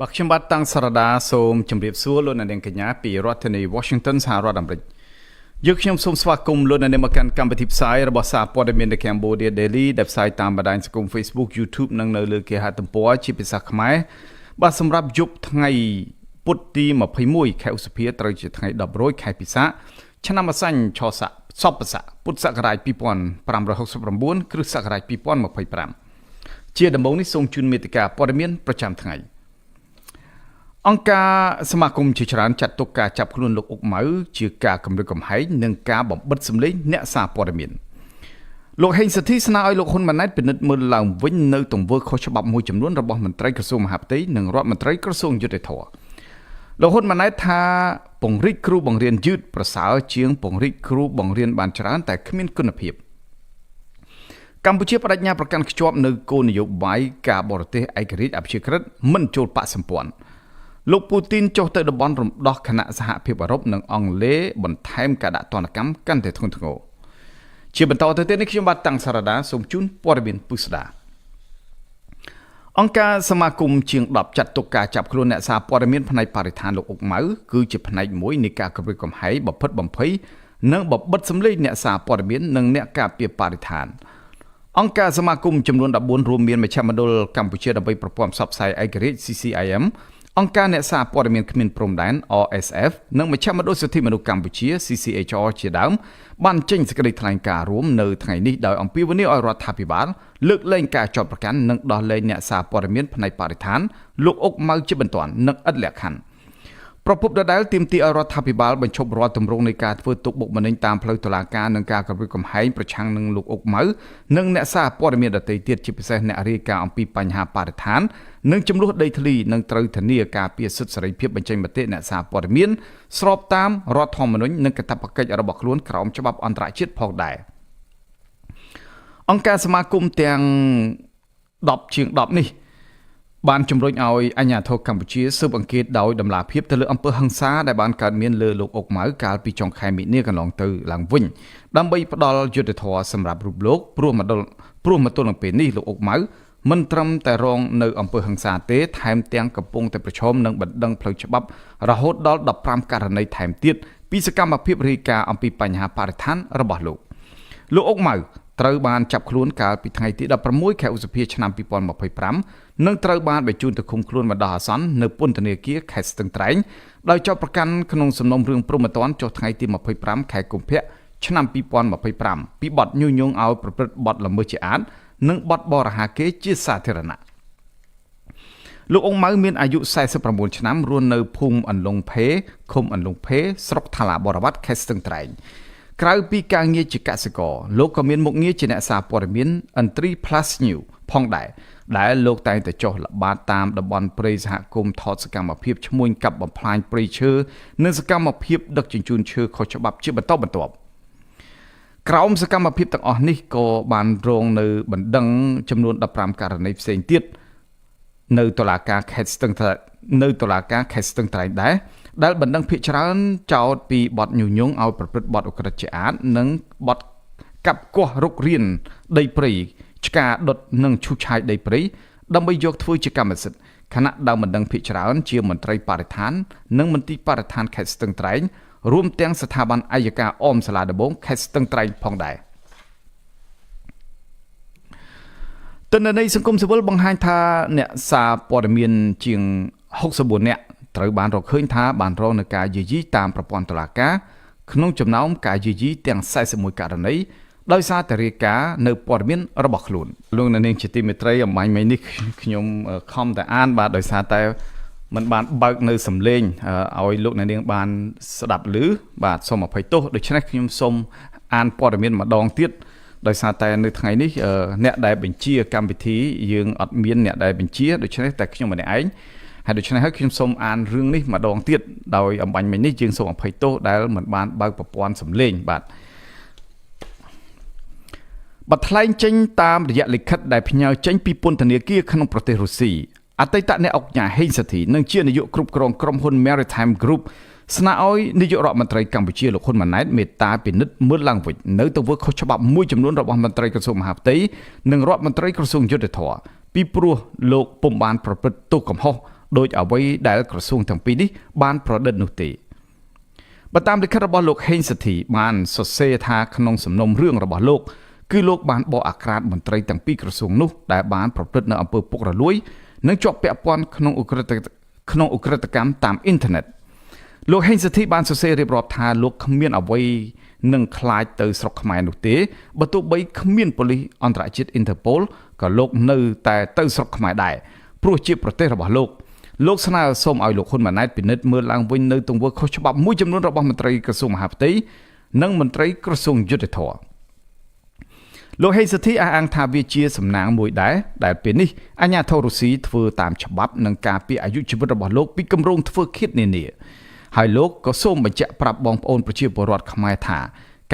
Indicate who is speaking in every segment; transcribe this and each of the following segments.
Speaker 1: บักชิมบัตตังสระดาโสมจำเรียบซัวลนในกัญญาปีรัฐในวอชิงตันสหรัฐอเมริกยึกชิมสมสวากุมลนในมากันการปฏิบัติสายระบบสาปอดเมียนในแคมโบเดียเดลีเดบไซต์ตามบันไดสกุล Facebook YouTube นังเนลือเกียรติปัวชิปิสักไม้บาสำหรับยุบทั้งไงปุตตีมาพมุยแค่อุสเพียตรจิตทั้งไงดับร้อยแค่ปิศาชนะมาสั่งชอสะซอบภาษาปุตสักรายปีปอนปรามร้อยหกสิบบุญครึสักรายปีปอนมาพยปรามเชียดำบงนิทรงจุนเมติกาปอดเมียนประจำทั้งไงองค์การสมาคมชิชรันจัดตุกการจับคลุนลูกอกหมาเชื่อการกำลังกำให้หนึ่งการบ่มบัดสำลีเนื้อสาปอดเมียนลูกเห็นสถิตสนาไอลูกคนมันนั้นเป็นนึกมือหลังวิ่งในตรงเวอร์เขาฉบับมวยจำนวนระบบมันไตรกระทรวงมหาดไทยหนึ่งรอบมันไตรกระทรวงยุติธรรมลูกคนมันนั้นท่าปงริครูบังเรียนยืดประสาวเชียงปงริครูบังเรียนบานจรานแต่ขมิ้นคุณภาพกัมพูชีปรัชญาประกันขจรในโกนโยบายการบริเตไอกฤษอภิเชษฐ์มันโจรปะสมปวนลูกปูตินโจทย์ตะบอนรมดอกคณะสหพิบารบหนึ่งองเล่บนไทม์กระดาษตอนกรรมกันแต่ทุนทงโอเชื่อบรรเทาเตือนในขีดบัตรตังสารดาสมจุนปอร์บินปุสดาองค์การสมาคมเชียงดับจัดตุกการจับครูเนสาปอร์บินภายในปริธานลูกอกหมาคือจะภายในมวยในการกระบวนการให้บบพัดบ่มเพยเนื่องบบบัดสำลีเนสาปอร์บินหนึ่งเนการเปียปริธานองค์การสมาคมจำนวนดับบุญรวมเมียนมาชามาดลกัมพูชีดับไปประพรมซับไซไอกฤษ CCIMองค์การเนสาปอร์เมียนขมิ้นพรมแดน RSF นั่งมาเชื่อมาดูสถิติมนุษย์กัมพูชี CCHR เชียดำบ้านเจงสกัดแถลงการรวมในไทยนี้โดยองค์ปีวันนี้อรัฐาภิบาลเลือกเล่นการจอดประกันนั่งดอลเลยเนสาปอร์เมียนภายในปริธานลูกอกมาจิบันตอนนั่งอัดแหลกขันประพบได้ทีมตีอรัฐาภิบาลบรรชบรอตำรงในการฟื้นตุกบกมันในตามเพลย์ตุลาการนั่งการกระบวนการให้ประชังนั่งลูกอกมานั่งเนสาปอร์เมียนดัตเตียจิบเซนในอาริกาองค์ปีปัญหาปริธานนึ่งจำลวดได้ทลีนึ่งตรึธนียกาเปียสุดสริเพียบบรรจัยมาเตะเนสาปอร์เมียนสอบตามรอทอมมนุษย์นึ่งกระตับประกายระบบล้วนกล่อมฉบับอันตรายชิดพอกได้องค์การสมาคมเตียงดอบเชียงดอบนี่บ้านจำรวจเอาอัญญาโทกัมพูชีสืบอังกฤษโดยดำลาเพียบทะเลอำเภอหังซาได้บ้านการเมียนเลือลูกอกหมายการปีจองไข่มีเนียกันลองตือหลังวิ่งดำไปปดอลยุติธรสำหรับรูปโลกพรุ่งมาตัวหลังเป็นนี่ลูกอกหมายมันตรำแต่รองในอำเภอหังซาเตะไทม์เตียงกับปงแต่ประชมนังบัดดังเพลย์ฉบับระหดดอลดับพรามการในไทม์เตียดปีสกรรมอภิปริกาอัมพีปัญหาปาริธานระบาดลูกอกหมายตรบานจับคล้วนการปีไทยที่ดับประมุยแขกอุสเพียชนำปีปอนมาเผยพรำนั่งตรบานไปจูนตะคุมคล้วนมาดาสันในปนตะเนียเกียแขกสตึงไตรโดยเจ้าประกันขนมสมนมเรื่องโปรโมตอนจดไทยที่มาเผยพรำแขกกุมเพะชนำปีปอนมาเผยพรำปีบดยุ่งยงเอาประพฤติบดละเมอจีอาร์นึ่งบดบอระหาเกจิสาเทรณะลูกองค์มือมีอายุใส่สประมูลชนะรวนในภูมิอันลงเพคมอันลงเพสรกทลาบรวัตแคสตึงไตรกลายปีการเงียจิกาสกอโลกก็มีมุกเงียจิเนสาปอร์เมียนอันตรีพลัสนิวพองได้ได้โลกแต่แต่โจละบาตามดับบอลปริสหกรมทอดสกรรมเพียบชมวยกับบอลพลายปริเชอร์เนื้อสกรรมเพียบดักจินจูนเชื่อเขาฉบับชื่อบรรทบบรรทบกล่าวสกรรมเพียบต่างอ่อนนี่ก็บานโรงในบันดังจำนวนดับปรามการในเสียงเตี้ยในตลาดการแคสตึงในตลาดการแคสตึงไตรได้บันดังพิจารณาเจ้าปีบอดยุ่งยงเอาประพฤติบอดอุกฤษจารนังบอดกับกัวรุกเรียนได้ปรีชกาดดนังชูชายได้ปรีดำไปยกทวีจกรรมสิทธิ์คณะดาวบันดังพิจารณาเชี่ยวมันไตรปาริธานนังมันตีปาริธานแคสตึงไตรรวมเตียงสถาบันอายการอมสลาดบงแคสตึงไตรพองได้ตอนในสังคมสิวิลบังไฮทาเนี่ยซาปอร์เมียนเจียง60เนี่ยตรบานเราเคยท้าบานเราในการยืดตามประปอนตลาดกาขนมจำนำการยืดเตียงใส่สมุยการนี้โดยซาตริกาในปอร์เมียนระบบลุนลุงนั่นเองจิตมิตรยังไม่นิขยมคอมแต่อ่านบาโดยซาแต่มันบานเบิกในสำเร็จเอาลูกนั่นเองบานสดับหรือบาดสมอภัยโตโดยฉะนั้นขยมสมอ่านปอร์เมียนมาดองเตี้ยโดยซาแต่ในทางนี้เนี่ยได้เป็นเชียการวิธียืงอัดเมียนเนี่ยได้เป็นเชียโดยฉะนั้นแต่ขยมมันไอ้ให้โดยฉะนั้นให้ขยมสมอ่านเรื่องนี้มาดองเตี้ยโดยอันบันมันนี่ยืงสมอภัยโตได้เหมือนบานเบิกประปอนสำเร็จบาดบัดทลายเจนตามระยะลิขิตได้พญาเจนปีปนธเนียเกียขนมประเทศรัสเซียอัตตะในออกหญ่ให้สถินั่งเชื่อนายกกรุบกรองกรมหุ่น Maritime Group สนาอ้อยนายกรัฐมนตรีกัมพูชีลูกคนมันไหนเมตตาเป็นนิดเมื่อลังวิเนื้อตัวเวิร์กเขาฉบับมวยจำนวนรัฐมนตรีกระทรวงมหาดไทยหนึ่งรัฐมนตรีกระทรวงยุติธรรมปีปลัวโลกปุ่มบานประพฤติตุกกำฮอ ដោយអ្វីដែលក្រសួងទាំងពីរនេះបានប្រឌិតនោះទេបើតាមលិខិតរបស់លោកហេងសធីបានសរសេរថាក្នុងសំណុំរឿងរបស់លោកគឺលោកបានបកអាក្រាតមន្ត្រីទាំងពីរក្រសួងនោះដែលបានប្រព្រឹត្តនៅអំពើពុករលួយនិងជាប់ពាក់ព័ន្ធក្នុងឧក្រិដ្ឋកម្មតាមអ៊ីនធឺណិតលោកហេងសធីបានសរសេររៀបរាប់ថាលោកគ្មានអ្វីនឹងខ្លាចទៅស្រុកខ្មែរនោះទេបើទោះបីគ្មានប៉ូលីសអន្តរជាតិ Interpol ក៏លោកនៅតែទៅស្រុកខ្មែរដែរព្រោះជាប្រទេសរបស់លោកស្នើសូមឲ្យលោកហ៊ុនម៉ាណែតពិនិត្យមើលឡើងវិញនៅទង្វើខុសច្បាប់មួយចំនួនរបស់មន្ត្រីក្រសួងមហាផ្ទៃនិងមន្ត្រីក្រសួងយុទ្ធភ័ពលោកហេងសធីអះអាងថាវាជាសំណាងមួយដែរដែលពេលនេះអាជ្ញាធររុស្ស៊ីធ្វើតាមច្បាប់និងការពារអាយុជីវិតរបស់លោកពីគម្រោងធ្វើឃាតនានាហើយលោកក៏សូមបញ្ជាក់ប្រាប់បងប្អូនប្រជាពលរដ្ឋខ្មែរថា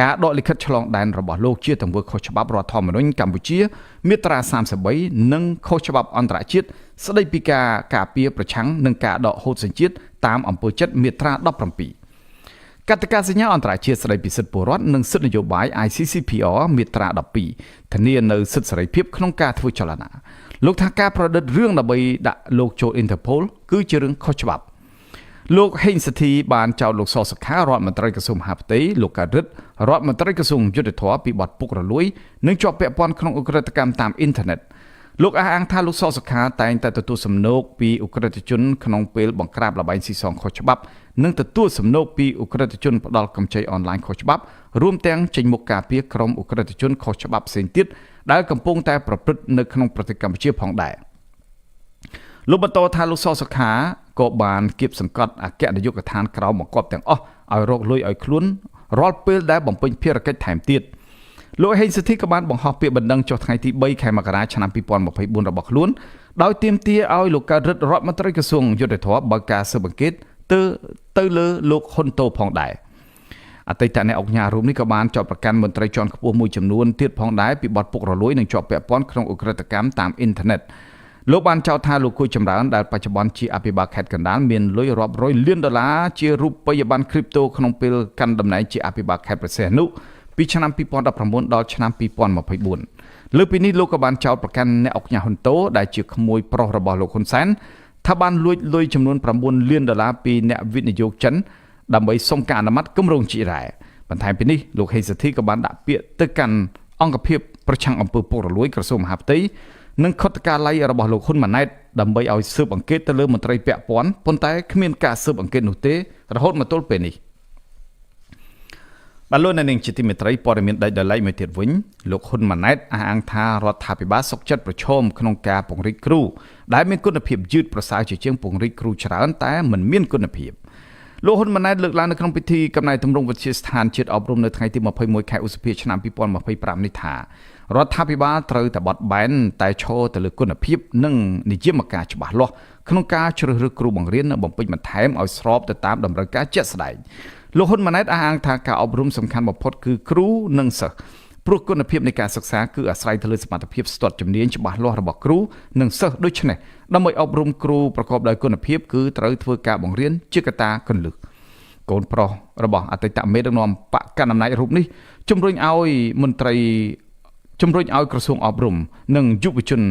Speaker 1: ការដកលិខិតឆ្លងដែនរបស់លោកជាទង្វើខុសច្បាប់រដ្ឋធម្មនុញ្ញកម្ពុជាមាត្រា33និងខុសច្បាប់អន្តរជាតិស្តីពីការការពារប្រឆាំងនឹងការដកហូតសញ្ជាតិតាមអំពើចិត្តមាត្រា17កតិកាសញ្ញាអន្តរជាតិស្តីពីសិទ្ធិពលរដ្ឋនិងសិទ្ធិនយោបាយ ICCPR មាត្រា12ធានានៅសិទ្ធិសេរីភាពក្នុងការធ្វើចលនាលោកថាការប្រឌិតរឿងដើម្បីដាក់លោកចូល Interpol គឺជារឿងខុសច្បាប់លោកហេងសធីបានចោទលោកសសុខារដ្ឋមន្ត្រីក្រសួងមហាផ្ទៃលោកកើតរិទ្ធរដ្ឋមន្ត្រីក្រសួងយុទ្ធភ័ពពីបទពុករលួយនិងជាប់ពាក់ព័ន្ធក្នុងឧក្រិដ្ឋកម្មតាមអ៊ីនធឺណិតលោកអះអាងថាលោកសសុខាតែងតែទទួលសំណូកពីឧក្រិដ្ឋជនក្នុងពេលបង្ក្រាបល្បែងស៊ីសងខុសច្បាប់និងទទួលសំណូកពីឧក្រិដ្ឋជនផ្ដាល់កម្ចីអនឡាញខុសច្បាប់រួមទាំងចេញមុខការពារក្រុមឧក្រិដ្ឋជនខុសច្បាប់ផ្សេងទៀតដែលកំពុងតែប្រព្រឹត្តនៅក្នុងប្រទេសកម្ពុជាផងដែរលោកបន្តថាលោកសសុខាក៏បានគៀបសង្កត់អគ្គនាយកដ្ឋានក្រៅបង្គាប់ទាំងអស់ឲ្យរកលុយឲ្យខ្លួនរាល់ពេលដែលបំពេញភារកិច្ចថែមទៀតលោកហេងសធីក៏បានបង្ហោះពាក្យបណ្ដឹងចុះថ្ងៃទី3ខែមករាឆ្នាំ2024របស់ខ្លួនដោយទាមទារឲ្យលោកកើតរិទ្ធរដ្ឋមន្ត្រីក្រសួងយុទ្ធភ័ពបើកការស៊ើបអង្កេតទៅលើលោកហ៊ុនតូផងដែរអតីតអ្នកអង្គការរូបនេះក៏បានជាប់ប្រកាន់មន្ត្រីជាន់ខ្ពស់មួយចំនួនទៀតផងដែរពីបទពុករលួយនិងជាប់ពាក់ព័ន្ធក្នុងឧក្រិដ្ឋកម្មតាមអ៊ីនធឺណិតលោកបានចោទថាលោកគួយចម្រើនដែលបច្ចុប្បន្នជាអភិបាលខេត្តកណ្ដាលមានលុយរាប់រយលានដុល្លារជារូបិយប័ណ្ណគ្រីបតូក្នុងពេលកាន់តំណែងជាអភិបាលខេត្តព្រះសីហនុពីឆ្នាំ2019ដល់ឆ្នាំ2024លើពីនេះលោកក៏បានចោទប្រកាន់អ្នកអង្គការហ៊ុនតូដែលជាក្មួយប្រុសរបស់លោកហ៊ុនសែនថាបានលួចលុយចំនួន9លានដុល្លារពីអ្នកវិនិយោគចិនដើម្បីសុំការអនុម័តគម្រោងជីរ៉ែបន្ថែមពីនេះលោកហេងសធីក៏បានដាក់ពាក្យទៅកាន់អង្គភាពប្រឆាំងអំពើពុករលួយក្រសួងមហាផ្ទៃនិងខុទ្ទកាល័យរបស់លោកហ៊ុនម៉ាណែតដើម្បីឲ្យស៊ើបអង្កេតទៅលើមន្ត្រីពាក់ព័ន្ធប៉ុន្តែគ្មានការស៊ើបអង្កេតនោះទេរហូតមកទល់ពេលនេះបាទលោកអ្នកនាងជាទីមេត្រីព័ត៌មានដាច់ដោយឡែកមួយទៀតវិញលោកហ៊ុនម៉ាណែតអះអាងថារដ្ឋាភិបាលសុខចិត្តប្រឈមក្នុងការពង្រីកគ្រូដែលមានគុណភាពយឺតប្រសើរជាជាងពង្រីកគ្រូច្រើនតែមិនមានគុណភាពលោកហ៊ុនម៉ាណែតលើកឡើងនៅក្នុងពិធីកំណែទម្រង់វិទ្យាស្ថានជាតិអប់រំនៅថ្ងៃទី21ខែឧសភាឆ្នាំ2025នេះថារដ្ឋាភិបាលត្រូវតែបត់បែនតែឈរទៅលើគុណភាពនិងនិយមការច្បាស់លាស់ក្នុងការជ្រើសរើសគ្រូបង្រៀននិងបំពេញបន្ថែមឲ្យស្របទៅតាមតម្រូវការជាក់ស្ដែងលោកហ៊ុនម៉ាណែតអះអាងថាការអប់រំសំខាន់បំផុតគឺគ្រូនិងសិស្សព្រោះគុណភាពនៃការសិក្សាគឺអាស្រ័យទៅលើសមត្ថភាពស្ទាត់ជំនាញច្បាស់លាស់របស់គ្រូនិងសិស្សដូច្នេះដើម្បីអប់រំគ្រូប្រកបដោយគុណភាពគឺត្រូវធ្វើការបង្រៀនជាកត្តាគន្លឹះកូនប្រុសរបស់អតីតមេដឹកនាំបកកណ្ដាលអំណាចរូបនេះជំរុញឲ្យក្រសួងអប់រំនិងយុវជន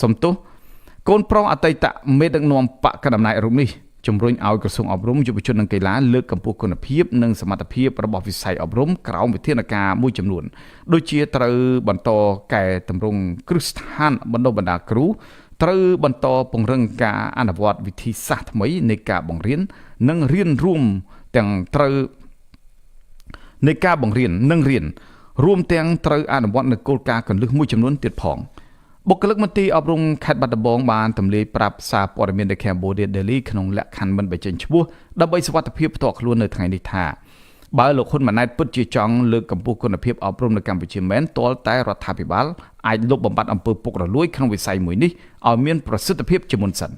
Speaker 1: សំទោសកូនប្រុសអតីតមេដឹកនាំបកកណ្ដាលអំណាចរូបនេះជំរុញឲ្យក្រសួងអប់រំយុវជននិងកីឡាលើកកម្ពស់គុណភាពនិងសមត្ថភាពរបស់វិស័យអប់រំក្រោមវិធានការមួយចំនួនដូចជាត្រូវបន្តកែតម្រង់គ្រឹះស្ថានបណ្ដុះបណ្ដាលគ្រូត្រូវបន្តពង្រឹងការអនុវត្តវិធីសាស្ត្រថ្មីនៃការបង្រៀននិងរៀនរួមទាំងត្រូវនៃការបង្រៀននិងរៀនរួមទាំងត្រូវអនុវត្តនូវគោលការណ៍គន្លឹះមួយចំនួនទៀតផងបុគ្គលិកមន្ទីរអប់រំខេត្តបាត់ដំបងបានទម្លាយប្រាប់សារព័ត៌មាន The Cambodia Daily ក្នុងលក្ខខណ្ឌមិនបញ្ចេញឈ្មោះដើម្បីសុវត្ថិភាពផ្ទាល់ខ្លួននៅថ្ងៃនេះថាបើលោកហ៊ុនម៉ាណែតពិតជាចង់លើកកម្ពស់គុណភាពអប់រំនៅកម្ពុជាមែនទាល់តែរដ្ឋាភិបាលអាចលុបបំបាត់អំពើពុករលួយក្នុងវិស័យមួយនេះឲ្យមានប្រសិទ្ធភាពជាមុនសិន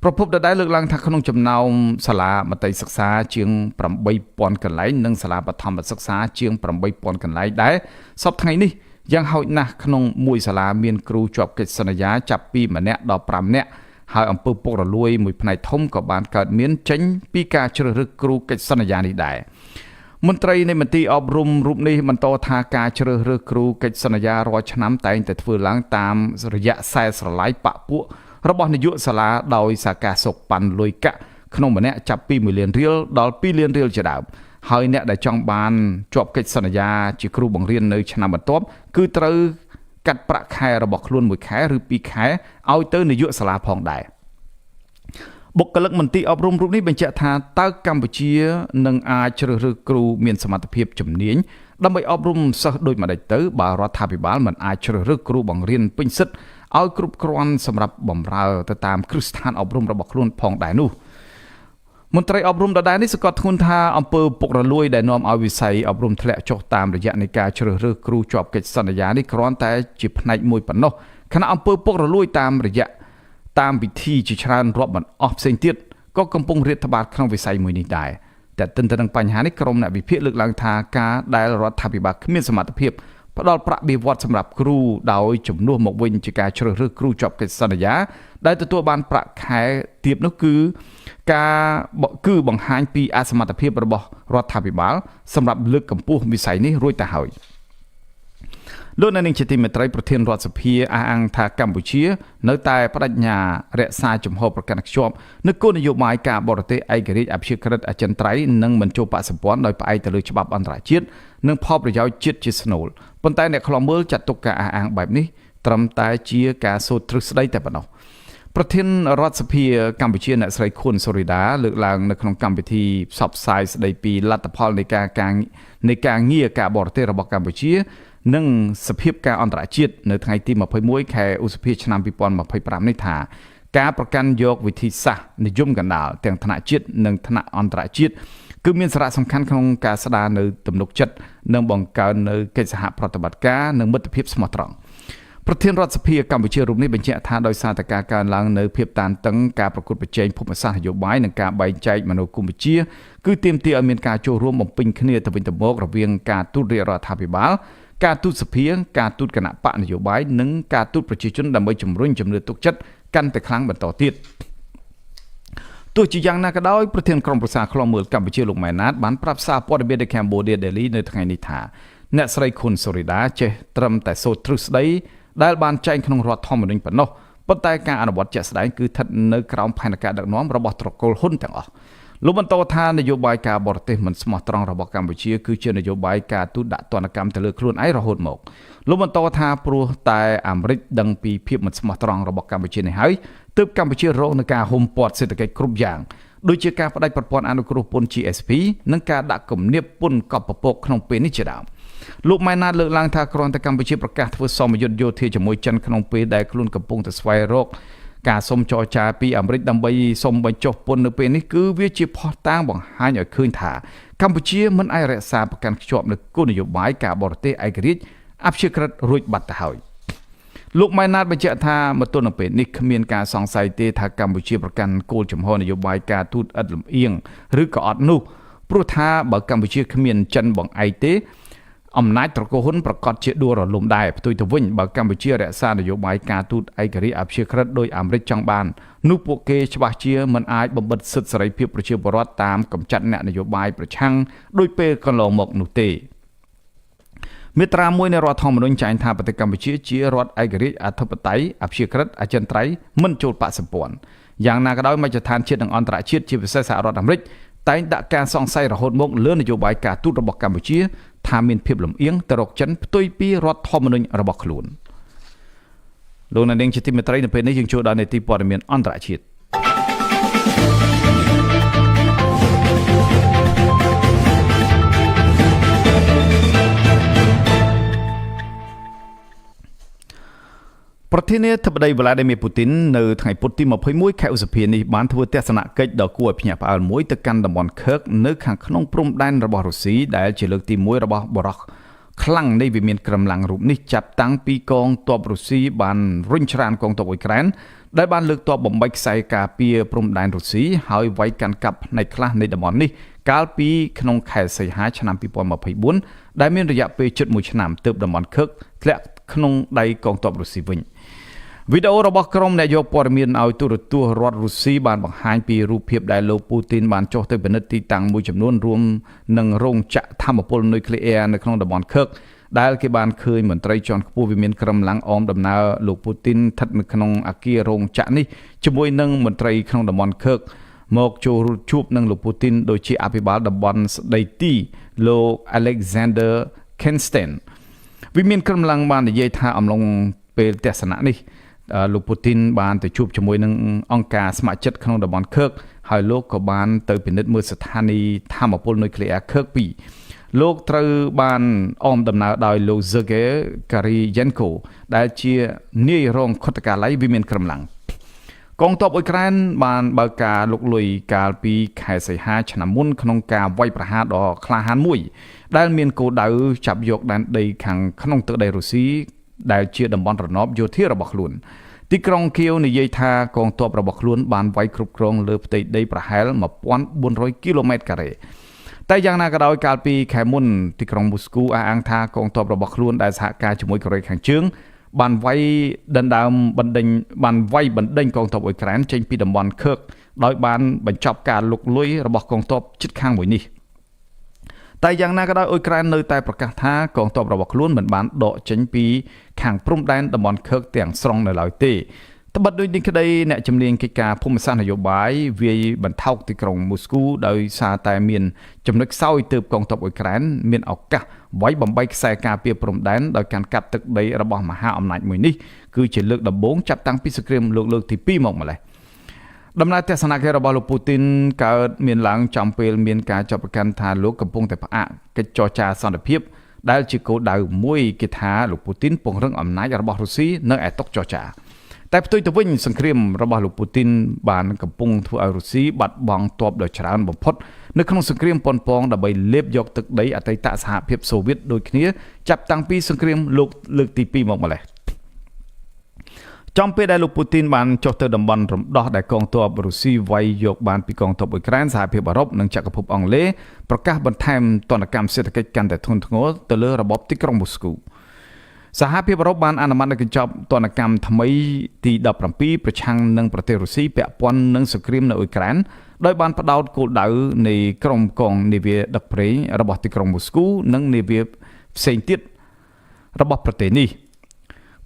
Speaker 1: ប្រពន្ធដដែលលើកឡើងថាក្នុងចំណោមសាលាមត្តេយ្យសិក្សាជាង 8,000 កន្លែងនិងសាលាបឋមសិក្សាជាង 8,000 កន្លែងដែរសប្តាហ៍ថ្ងៃនេះយ៉ាងហោចណាស់ក្នុងមួយសាលាមានគ្រូជាប់កិច្ចសន្យាចាប់ពីម្នាក់ដល់5នាក់ហើយអំពើពុករលួយមួយផ្នែកធំក៏បានកើតមានចេញពីការជ្រើសរើសគ្រូកិច្ចសន្យានេះដែរមន្ត្រីនៃមន្ទីរអប់រំរូបនេះបន្តថាការជ្រើសរើសគ្រូកិច្ចសន្យារាល់ឆ្នាំតែងតែធ្វើឡើងតាមរយៈខ្សែស្រឡាយបកពួក របស់នាយកសាលាដោយសារការសោកប៉ាន់លុយកាក់ក្នុងម្នាក់ចាប់ពី1លានរៀលដល់2លានរៀលជាដើមហើយអ្នកដែលចង់បានជាប់កិច្ចសន្យាជាគ្រូបង្រៀននៅឆ្នាំបន្ទាប់គឺត្រូវកាត់ប្រាក់ខែរបស់ខ្លួន1ខែឬ2ខែឲ្យទៅនាយកសាលាផងដែរបុគ្គលិកមន្ទីរអប់រំរូបនេះបញ្ជាក់ថាតើកម្ពុជានឹងអាចជ្រើសរើសគ្រូមានសមត្ថភាពជំនាញដើម្បីអប់រំសិស្សដូចម្តេចទៅបើរដ្ឋាភិបាលមិនអាចជ្រើសរើសគ្រូបង្រៀនពេញសិទ្ធិឲ្យគ្រប់គ្រាន់សម្រាប់បម្រើទៅតាមគ្រឹះស្ថានអប់រំរបស់ខ្លួនផងដែរនោះមន្ត្រីអប់រំដដែលនេះសង្កត់ធ្ងន់ថាអំពើពុករលួយដែលនាំឲ្យវិស័យអប់រំធ្លាក់ចុះតាមរយៈនៃការជ្រើសរើសគ្រូជាប់កិច្ចសន្យានេះគ្រាន់តែជាផ្នែកមួយប៉ុណ្ណោះខណៈអំពើពុករលួយតាមវិធីជាច្រើនរាប់មិនអស់ផ្សេងទៀតក៏កំពុងរាតត្បាតក្នុងវិស័យមួយនេះដែរតែទន្ទឹមនឹងបញ្ហានេះក្រុមអ្នកវិភាគលើកឡើងថាការដែលរដ្ឋាភិបាលគ្មានសមត្ថភាពផ្ដល់ប្រាក់បៀវត្សសម្រាប់គ្រូដោយជំនួសមកវិញជាការជ្រើសរើសគ្រូជាប់កិច្ចសន្យាដែលទទួលបានប្រាក់ខែទាបនោះគឺបង្ហាញពីអសមត្ថភាពរបស់រដ្ឋាភិបាលសម្រាប់លើកកម្ពស់វិស័យនេះរួចទៅហើយលោកនាងជាទីមេត្រីប្រធានរដ្ឋសភាអះអាងថាកម្ពុជានៅតែបដិញ្ញារក្សាជំហរប្រកាន់ខ្ជាប់នូវគោលនយោបាយការបរទេសឯករាជ្យអព្យាក្រឹតអចិន្ត្រៃយ៍និងមិនចូលបក្សសម្ព័ន្ធដោយផ្អែកទៅលើច្បាប់អន្តរជាតិនិងផលប្រយោជន៍ជាតិជាស្នូលប៉ុន្តែអ្នកខ្លំមើលចាត់ទុកការអះអាងបែបនេះត្រឹមតែជាការសូត្រទ្រឹស្ដីតែប៉ុណ្ណោះប្រធានរដ្ឋសភាកម្ពុជាអ្នកស្រីខួនសូរីដាលើកឡើងនៅក្នុងកម្មវិធីផ្សព្វផ្សាយស្ដីពីលទ្ធផលនៃការងារការបរទេសរបស់កម្ពុជានិងសភាពការអន្តរជាតិនៅថ្ងៃទី21ខែឧសភាឆ្នាំ2025នេះថាការប្រកាន់យកវិធីសាស្ត្រនិយមកណ្ដាលទាំងថ្នាក់ជាតិនិងថ្នាក់អន្តរជាតិគឺមានសារៈសំខាន់ក្នុងការស្ដារនៅទំនុកចិត្តនិងបង្កើននៅកិច្ចសហប្រតិបត្តិការនិងមិត្តភាពស្មោះត្រង់ប្រធានរដ្ឋសភាកម្ពុជារូបនេះបញ្ជាក់ថាដោយសារតែការកើនឡើងនៅភាពតានតឹងការប្រកួតប្រជែងភូមិសាស្ត្រនយោបាយនិងការបែងចែកមនោគមវិជ្ជាគឺទាមទារឲ្យមានការចូលរួមបំពេញគ្នាទៅវិញទៅមករវាងការទូតរាជរដ្ឋាភិបាលការទូតសភាការទូតគណៈបកនយោបាយនិងការទូតប្រជាជនដើម្បីជំរុញជំនឿទុកចិត្តកាន់តែខ្លាំងបន្តទៀតទោះជាយ៉ាងណាក៏ដោយប្រធានក្រុមប្រឹក្សាឃ្លាំមើលកម្ពុជាលោកម៉ែនណាតបានប្រាប់សារព័ត៌មាន The Cambodia Daily នៅថ្ងៃនេះថាអ្នកស្រីខុនសូរីដាចេះត្រឹមតែសូត្រទ្រឹស្ដីដែលបានចែងក្នុងរដ្ឋធម្មនុញ្ញប៉ុណ្ណោះប៉ុន្តែការអនុវត្តជាក់ស្ដែងគឺស្ថិតនៅក្រោមផែនការដឹកនាំរបស់ត្រកូលហ៊ុនទាំងអស់លោកបន្តថានយោបាយការបរទេសមិនស្មោះត្រង់របស់កម្ពុជាគឺជានយោបាយការទូតដាក់ទណ្ឌកម្មទៅលើខ្លួនឯងរហូតមកលោកបន្តថាព្រោះតែអាមេរិកដឹងពីភាពមិនស្មោះត្រង់របស់កម្ពុជានេះហើយទើបកម្ពុជារងនឹងការហុំព័ទ្ធសេដ្ឋកិច្ចគ្រប់យ៉ាងដូចជាការផ្ដាច់ប្រព័ន្ធអនុគ្រោះពន្ធ GSP និងការដាក់គំនាបពន្ធកប់ពពកក្នុងពេលនេះជាដើមលោកម៉ែនណាតលើកឡើងថាគ្រាន់តែកម្ពុជាប្រកាសធ្វើសមយុទ្ធយោធាជាមួយចិនក្នុងពេលដែលខ្លួនកំពុងតែស្វែងរកការសុំចរចាពីអាមេរិកដើម្បីសុំបញ្ចុះពន្ធនៅពេលនេះគឺវាជាផុសតាងបង្ហាញឲ្យឃើញថាកម្ពុជាមិនអាចរក្សាប្រកាន់ខ្ជាប់នូវគោលនយោបាយការបរទេសឯករាជ្យអព្យាក្រឹតរួចបាត់ទៅហើយលោកម៉ែនណាតបញ្ជាក់ថាមកទល់នឹងពេលនេះគ្មានការសង្ស័យទេថាកម្ពុជាប្រកាន់គោលជំហរនយោបាយការទូតឥតលំអៀងឬក៏អត់នោះព្រោះថាបើកម្ពុជាគ្មានចិនបង្អែកទេអំណាចត្រកូលហ៊ុនប្រកាសជាដួលរលំដែរផ្ទុយទៅវិញបើកម្ពុជារក្សានយោបាយការទូតឯករាជ្យអព្យាក្រឹតដោយអាមេរិកចង់បាននោះពួកគេច្បាស់ជាមិនអាចបំបិទសិទ្ធិសេរីភាពប្រជាពលរដ្ឋតាមកម្ចាត់អ្នកនយោបាយប្រឆាំងដោយពេលកន្លងមកនោះទេមាត្រា1នៃរដ្ឋធម្មនុញ្ញចែងថាប្រទេសកម្ពុជាជារដ្ឋឯករាជ្យអធិបតេយ្យអព្យាក្រឹតអចិន្ត្រៃយ៍មិនចូលបក្សសម្ព័ន្ធយ៉ាងណាក៏ដោយមជ្ឈដ្ឋានជាតិនិងអន្តរជាតិជាពិសេសសហរដ្ឋអាមេរិកតែងដាក់ការសង្ស័យរហូតមកលើនយោបាយការទូតរបស់កម្ពុជាថាមានភាពលំអៀងទៅរកចិនផ្ទុយពីរដ្ឋធម្មនុញ្ញរបស់ខ្លួនលោកនាងជាទីមេត្រីនៅពេលនេះយើងចូលដល់នេតិព័ត៌មានអន្តរជាតិប្រធានាធិបតីVladimir Putinនៅថ្ងៃពុធទី21ខែឧសភានេះបានធ្វើទស្សនកិច្ចដ៏គួរឲ្យភ្ញាក់ផ្អើលមួយទៅកាន់តំបន់ខឺកនៅខាងក្នុងព្រំដែនរបស់រុស្ស៊ីដែលជាលើកទី1របស់បរោះខ្លាំងនៃវិមានក្រំឡាំងរូបនេះចាប់តាំងពីកងទ័ពរុស្ស៊ីបានរុញច្រានកងទ័ពអ៊ុយក្រែនដែលបានលើកទ័ពបំបែកខ្សែការពារព្រំដែនរុស្ស៊ីហើយវាយកាន់កាប់ផ្នែកខ្លះនៃតំបន់នេះកាលពីក្នុងខែសីហាឆ្នាំ2024ដែលមានរយៈពេលជិត1ឆ្នាំទើបតំបន់ខឺកធ្លាក់ក្នុងដៃកងទ័ពរុស្ស៊ីវិញវីដេអូរបស់ក្រុមអ្នកយកព័ត៌មានឲ្យទូរទស្សន៍រដ្ឋរុស្ស៊ីបានបង្ហាញពីរូបភាពដែលលោកពូទីនបានចុះទៅពិនិត្យទីតាំងមួយចំនួនរួមនឹងរោងចក្រថាមពលនុយក្លេអ៊ែរនៅក្នុងតំបន់ខឺក ដែលគេបានឃើញមន្ត្រីជាន់ខ្ពស់វិមានក្រុមឡើងអមដំណើរលោកពូទីនស្ថិតនៅក្នុងអគាររោងចក្រនេះជាមួយនឹងមន្ត្រីក្នុងតំបន់ខឺកមកចូលជួបនឹងលោកពូទីនដោយជាអភិបាលតំបន់ស្ដីទីលោក Alexander Kenstein វិមានក្រុមឡើងបាននិយាយថាអំឡុងពេលទស្សនៈនេះលោកពូទីនបានទៅជួបជាមួយនឹងអង្គការស្ម័គ្រចិត្តក្នុងតំបន់ខឺកហើយលោកក៏បានទៅពិនិត្យមើលស្ថានីយ៍ថាមពលនុយក្លេអ៊ែរខឺក2លោកត្រូវបានអមដំណើរដោយលោក Sergei Karyenko ដែលជានាយរងខុទ្ទកាល័យវិមានក្រុមឡើងកងទ័ពអ៊ុយក្រែនបានបើកការលុកលុយកាលពីខែសីហាឆ្នាំមុនក្នុងការវាយប្រហារដ៏ក្លាហានមួយដែលមានគោលដៅចាប់យកដែនដីខាងក្នុងទឹកដីរុស្ស៊ីដែលជាតំបន់រណបយោធារបស់ខ្លួនទីក្រុងគៀវនិយាយថាកងទ័ពរបស់ខ្លួនបានវាយគ្រប់គ្រងលើផ្ទៃដីប្រហែល 1400 គីឡូម៉ែត្រការ៉េតែយ៉ាងណាក៏ដោយកាលពីខែមុនទីក្រុងមូស្គូអះអាងថាកងទ័ពរបស់ខ្លួនដែលសហការជាមួយកូរ៉េខាងជើងបានវាយបណ្ដេញកងទ័ពអ៊ុយក្រែនចេញពីតំបន់ខឺកដោយបានបញ្ចប់ការលុកលុយរបស់កងទ័ពជិតខាងមួយនេះតែយ៉ាងណាក៏ដោយអ៊ុយក្រែននៅតែប្រកាសថាកងទ័ពរបស់ខ្លួនមិនបានដកចេញពីខាងព្រំដែនតំបន់ខឺកទាំងស្រុងនៅឡើយទេត្បិតដូចនេះក្តីអ្នកជំនាញកិច្ចការភូមិសាស្ត្រនយោបាយវាយបន្ថោកទីក្រុងមូស្គូដោយសារតែមានចំណុចខ្សោយទើបកងទ័ពអ៊ុយក្រែនមានឱកាសវាយបំបីខ្សែការពារព្រំដែនដោយការកាប់ទឹកដីរបស់មហាអំណាចមួយនេះគឺជាលើកដំបូងចាប់តាំងពីសង្គ្រាមលោកលើកទី2មកម្ល៉េះដំណើរទស្សនកិច្ចរបស់លោកពូទីនកើតមានឡើងចំពេលមានការចាប់ប្រកាន់ថាលោកកំពុងតែផ្អាកកិច្ចចរចាសន្តិភាពដែលជាគោលដៅមួយគេថាលោកពូទីនពង្រឹងអំណាចរបស់រុស្ស៊ីនៅឯតុចរចាតែផ្ទុយទៅវិញសង្គ្រាមរបស់លោកពូទីនបានកំពុងធ្វើឲ្យរុស្ស៊ីបាត់បង់ទ័ពដ៏ច្រើនបំផុតនៅក្នុងសង្គ្រាមប៉ុនប៉ងដើម្បីលេបយកទឹកដីអតីតសហភាពសូវៀតដូចគ្នាចាប់តាំងពីសង្គ្រាមលោកលើកទី2មកម្ល៉េះចំពេលដែលលោកពូទីនបានចុះទៅតំបន់រំដោះដែលកងទ័ពរុស្ស៊ីវាយយកបានពីកងទ័ពអ៊ុយក្រែនសហភាពអឺរ៉ុបនិងចក្រភពអង់គ្លេសប្រកាសបន្ថែមទណ្ឌកម្មសេដ្ឋកិច្ចកាន់តែធ្ងន់ធ្ងរទៅលើរបបទីក្រុងមូស្គូសហភាពអឺរ៉ុបបានអនុម័តនូវកញ្ចប់ទណ្ឌកម្មថ្មីទី17ប្រឆាំងនឹងប្រទេសរុស្ស៊ីពាក់ព័ន្ធនឹងសង្គ្រាមនៅអ៊ុយក្រែនដោយបានផ្ដោតគោលដៅនៃក្រុមកងនាវាដឹកប្រេងរបស់ទីក្រុងមូស្គូនិងនាវាផ្សេងទៀតរបស់ប្រទេសនេះ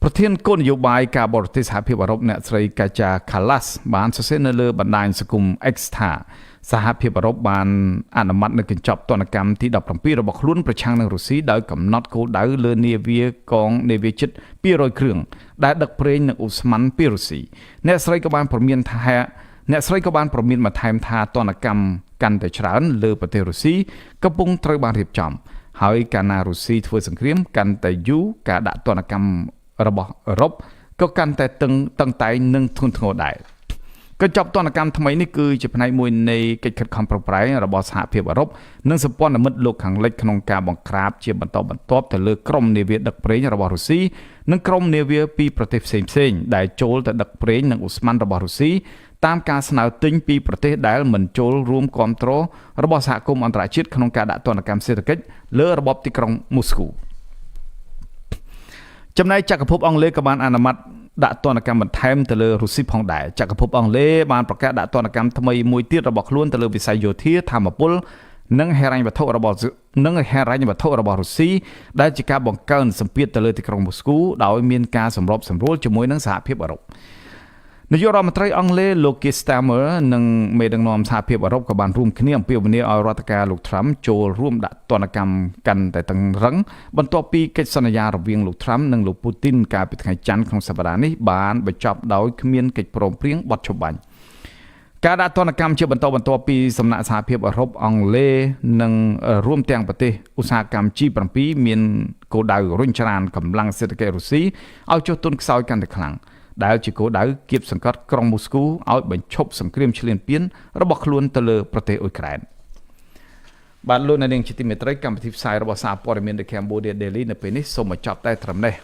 Speaker 1: ប្រធានគោលនយោបាយការបរទេសសហភាពអឺរ៉ុបអ្នកស្រីកាចាខាឡាស់បានសរសេរនៅលើបណ្ដាញសង្គម X ថាសហភាពអឺរ៉ុបបានអនុម័តនូវកញ្ចប់ទណ្ឌកម្មទី17របស់ខ្លួនប្រឆាំងនឹងរុស្ស៊ីដោយកំណត់គោលដៅលើនាវាកងនាវាជិត200គ្រឿងដែលដឹកប្រេងនិងឧស្ម័នពីរុស្ស៊ីអ្នកស្រីក៏បានព្រមានបន្ថែមថាទណ្ឌកម្មកាន់តែច្រើនលើប្រទេសរុស្ស៊ីកំពុងត្រូវបានរៀបចំហើយកាលណារុស្ស៊ីធ្វើសង្គ្រាមកាន់តែយូរការដាក់ទណ្ឌកម្មរបស់អឺរ៉ុបក៏កាន់តែតឹងតែងនិងធ្ងន់ធ្ងរដែរកញ្ចប់ទណ្ឌកម្មថ្មីនេះគឺជាផ្នែកមួយនៃកិច្ចខិតខំប្រឹងប្រែងរបស់សហភាពអឺរ៉ុបនិងសម្ព័ន្ធមិត្តលោកខាងលិចក្នុងការបង្ក្រាបជាបន្តបន្ទាប់ទៅលើក្រុមនាវាដឹកប្រេងរបស់រុស្ស៊ីនិងក្រុមនាវាពីប្រទេសផ្សេងៗដែលចូលទៅដឹកប្រេងនិងឧស្ម័នរបស់រុស្ស៊ីតាមការស្នើទិញពីប្រទេសដែលមិនចូលរួមគាំទ្ររបស់សហគមន៍អន្តរជាតិក្នុងការដាក់ទណ្ឌកម្មសេដ្ឋកិច្ចលើរបបទីក្រុងមូស្គូចំណែកចក្រភពអង់គ្លេសក៏បានអនុម័តដាក់ទណ្ឌកម្មបន្ថែមទៅលើរុស្ស៊ីផងដែរចក្រភពអង់គ្លេសបានប្រកាសដាក់ទណ្ឌកម្មថ្មីមួយទៀតរបស់ខ្លួនទៅលើវិស័យយោធាធម្មពលនិងហិរញ្ញវត្ថុរបស់រុស្ស៊ីដែលជាការបង្កើនសម្ពាធទៅលើទីក្រុងមូស្គូដោយមានការសម្របសម្រួលជាមួយនឹងសហភាពអឺរ៉ុបនាយករដ្ឋមន្ត្រីអង់គ្លេសលោក Keir Starmer និងមេដឹកនាំសហភាពអឺរ៉ុបក៏បានរួមគ្នាអំពាវនាវឲ្យរដ្ឋការលោក Trump ចូលរួមដាក់ទណ្ឌកម្មកាន់តែតឹងរ៉ឹងបន្ទាប់ពីកិច្ចសន្យារវាងលោក Trump និងលោក Putin កាលពីថ្ងៃច័ន្ទក្នុងសប្តាហ៍នេះបានបញ្ចប់ដោយគ្មានកិច្ចព្រមព្រៀងបត់ឈប់បាញ់ការដាក់ទណ្ឌកម្មជាបន្តបន្ទាប់ពីសំណាក់សហភាពអឺរ៉ុបអង់គ្លេសនិងរួមទាំងប្រទេសឧស្សាហកម្ម G7 មានគោលដៅរុញច្រានកម្លាំងសេដ្ឋកិច្ចរុស្ស៊ីឲ្យចុះទុនខ្សោយកាន់តែខ្លាំងដែលជាគោលដៅគៀបសង្កត់ក្រុងមូស្គូឲ្យបញ្ឈប់សង្គ្រាមឈ្លានពានរបស់ខ្លួនទៅលើប្រទេសអ៊ុយក្រែនបាទលោកអ្នកនាងជាទីមេត្រីកម្មវិធីផ្សាយរបស់សារព័ត៌មាន The Cambodia Daily នៅពេលនេះសូមបញ្ចប់តែត្រឹមនេះ